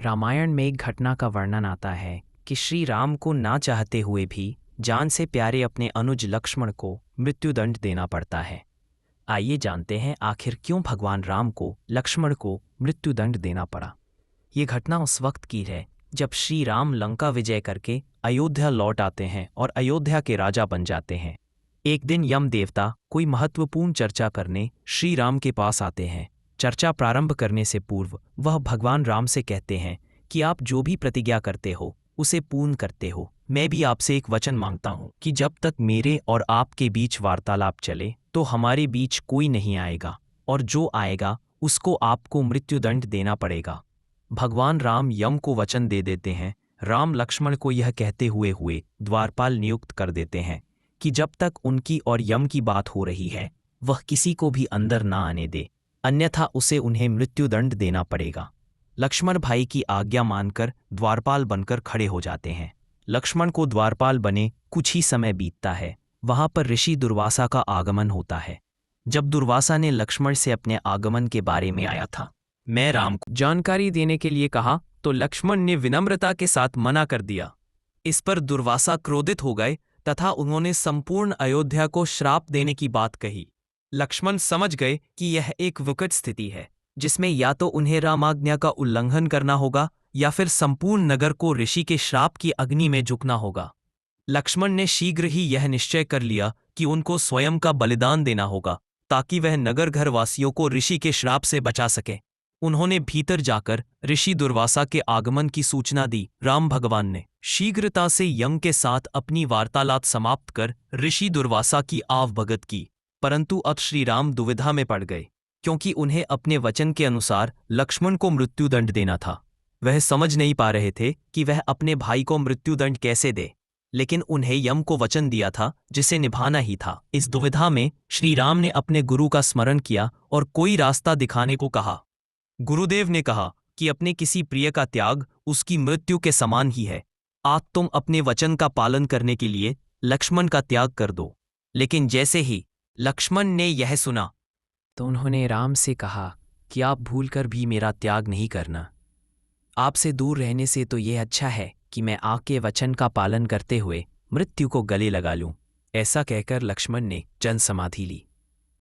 रामायण में एक घटना का वर्णन आता है कि श्री राम को ना चाहते हुए भी जान से प्यारे अपने अनुज लक्ष्मण को मृत्युदंड देना पड़ता है। आइए जानते हैं आखिर क्यों भगवान राम को लक्ष्मण को मृत्युदंड देना पड़ा। ये घटना उस वक्त की है जब श्री राम लंका विजय करके अयोध्या लौट आते हैं और अयोध्या के राजा बन जाते हैं। एक दिन यम देवता कोई महत्वपूर्ण चर्चा करने श्री राम के पास आते हैं। चर्चा प्रारंभ करने से पूर्व वह भगवान राम से कहते हैं कि आप जो भी प्रतिज्ञा करते हो उसे पूर्ण करते हो। मैं भी आपसे एक वचन मांगता हूँ कि जब तक मेरे और आपके बीच वार्तालाप चले तो हमारे बीच कोई नहीं आएगा, और जो आएगा उसको आपको मृत्युदंड देना पड़ेगा। भगवान राम यम को वचन दे देते हैं। राम लक्ष्मण को यह कहते हुए द्वारपाल नियुक्त कर देते हैं कि जब तक उनकी और यम की बात हो रही है वह किसी को भी अंदर ना आने दे, अन्यथा उसे उन्हें मृत्युदंड देना पड़ेगा। लक्ष्मण भाई की आज्ञा मानकर द्वारपाल बनकर खड़े हो जाते हैं। लक्ष्मण को द्वारपाल बने कुछ ही समय बीतता है। वहां पर ऋषि दुर्वासा का आगमन होता है। जब दुर्वासा ने लक्ष्मण से अपने आगमन के बारे में आया था मैं राम को जानकारी देने के लिए कहा तो लक्ष्मण ने विनम्रता के साथ मना कर दिया। इस पर दुर्वासा क्रोधित हो गए तथा उन्होंने संपूर्ण अयोध्या को श्राप देने की बात कही। लक्ष्मण समझ गए कि यह एक विकट स्थिति है जिसमें या तो उन्हें रामाज्ञा का उल्लंघन करना होगा या फिर संपूर्ण नगर को ऋषि के श्राप की अग्नि में झुकना होगा। लक्ष्मण ने शीघ्र ही यह निश्चय कर लिया कि उनको स्वयं का बलिदान देना होगा ताकि वह नगर घर वासियों को ऋषि के श्राप से बचा सके। उन्होंने भीतर जाकर ऋषि दुर्वासा के आगमन की सूचना दी। राम भगवान ने शीघ्रता से यम के साथ अपनी वार्तालाप समाप्त कर ऋषि दुर्वासा की आवभगत की, परंतु अब श्री राम दुविधा में पड़ गए क्योंकि उन्हें अपने वचन के अनुसार लक्ष्मण को मृत्युदंड देना था। वह समझ नहीं पा रहे थे कि वह अपने भाई को मृत्युदंड कैसे दे, लेकिन उन्हें यम को वचन दिया था जिसे निभाना ही था। इस दुविधा में श्री राम ने अपने गुरु का स्मरण किया और कोई रास्ता दिखाने को कहा। गुरुदेव ने कहा कि अपने किसी प्रिय का त्याग उसकी मृत्यु के समान ही है। आज तुम अपने वचन का पालन करने के लिए लक्ष्मण का त्याग कर दो। लेकिन जैसे ही लक्ष्मण ने यह सुना तो उन्होंने राम से कहा कि आप भूलकर भी मेरा त्याग नहीं करना। आपसे दूर रहने से तो यह अच्छा है कि मैं आपके वचन का पालन करते हुए मृत्यु को गले लगा लूं। ऐसा कहकर लक्ष्मण ने जन समाधि ली।